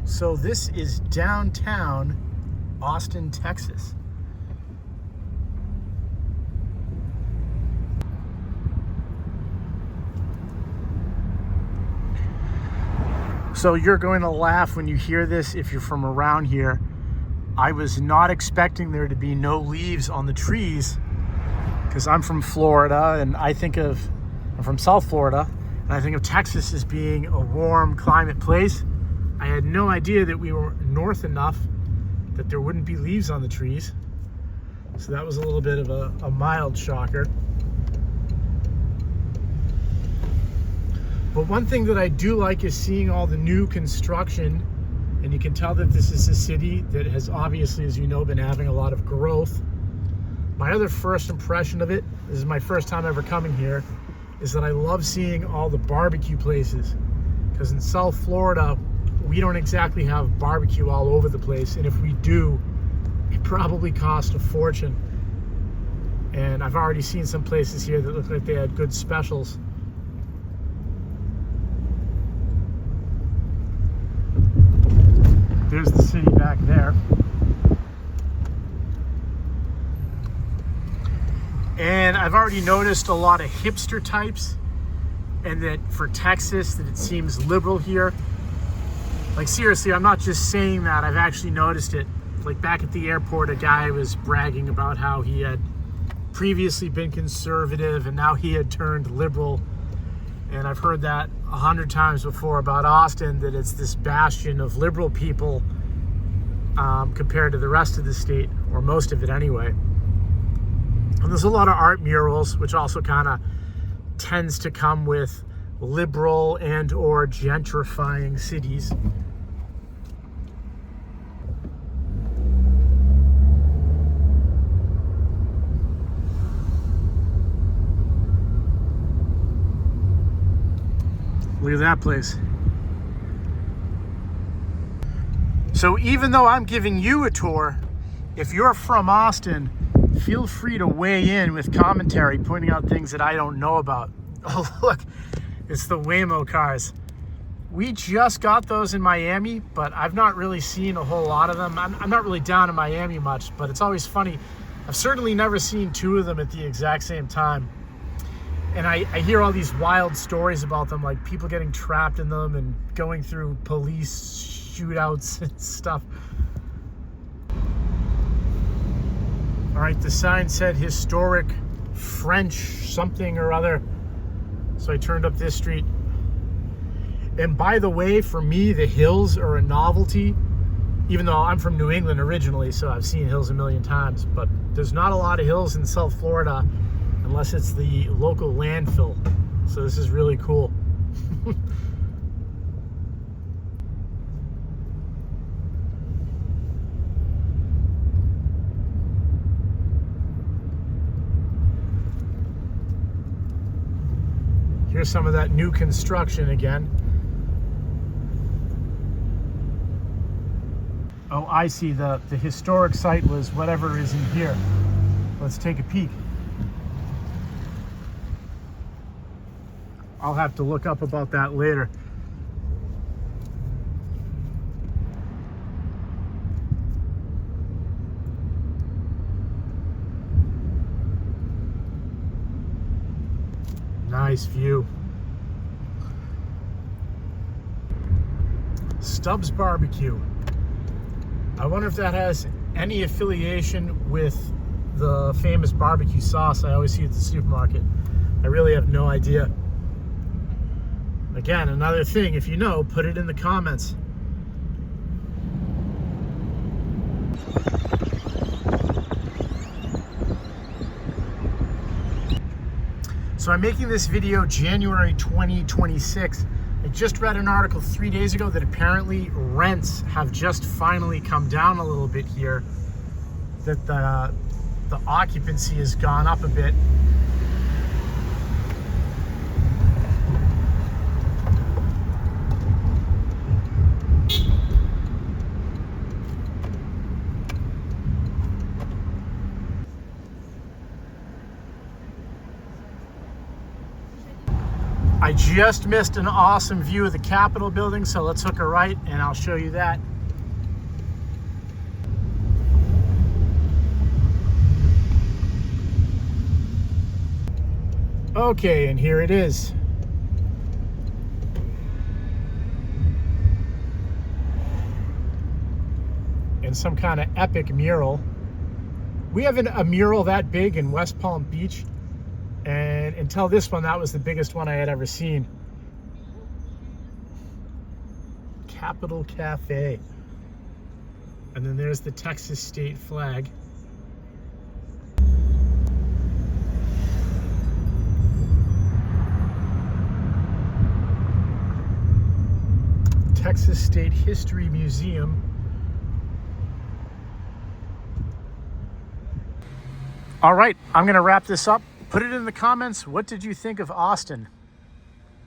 So this is downtown Austin, Texas. So you're going to laugh when you hear this if you're from around here. I was not expecting there to be no leaves on the trees because I'm from Florida and I'm from South Florida, and I think of Texas as being a warm climate place. I had no idea that we were north enough that there wouldn't be leaves on the trees. So that was a little bit of a mild shocker. But one thing that I do like is seeing all the new construction, and you can tell that this is a city that has obviously, as you know, been having a lot of growth. My other first impression of it, this is my first time ever coming here, is that I love seeing all the barbecue places. Because in South Florida, we don't exactly have barbecue all over the place, and if we do, it probably costs a fortune. And I've already seen some places here that look like they had good specials. There's the city back there. And I've already noticed a lot of hipster types, and that for Texas, that it seems liberal here. Like seriously, I'm not just saying that, I've actually noticed it. Like back at the airport, a guy was bragging about how he had previously been conservative and now he had turned liberal. And I've heard that 100 times before about Austin, that it's this bastion of liberal people compared to the rest of the state, or most of it anyway. And there's a lot of art murals, which also kind of tends to come with liberal and or gentrifying cities. Look at that place. So even though I'm giving you a tour, if you're from Austin, feel free to weigh in with commentary, pointing out things that I don't know about. Oh, look, it's the Waymo cars. We just got those in Miami, but I've not really seen a whole lot of them. I'm not really down in Miami much, but it's always funny. I've certainly never seen two of them at the exact same time. And I hear all these wild stories about them, like people getting trapped in them and going through police shootouts and stuff. All right, the sign said historic French something or other. So I turned up this street. And by the way, for me, the hills are a novelty, even though I'm from New England originally, so I've seen hills a million times. But there's not a lot of hills in South Florida unless it's the local landfill. So this is really cool. Here's some of that new construction again. Oh, I see. The historic site was whatever is in here. Let's take a peek. I'll have to look up about that later. Nice view. Stubbs Barbecue. I wonder if that has any affiliation with the famous barbecue sauce I always see at the supermarket. I really have no idea. Again, another thing, if you know, put it in the comments. So I'm making this video January 2026. I just read an article 3 days ago that apparently rents have just finally come down a little bit here, that the occupancy has gone up a bit. I just missed an awesome view of the Capitol building, so let's hook a right and I'll show you that. Okay, and here it is. And some kind of epic mural. We have a mural that big in West Palm Beach, and until this one, that was the biggest one I had ever seen. Capitol Cafe. And then there's the Texas state flag. Texas State History Museum. All right, I'm gonna wrap this up. Put it in the comments. What did you think of Austin?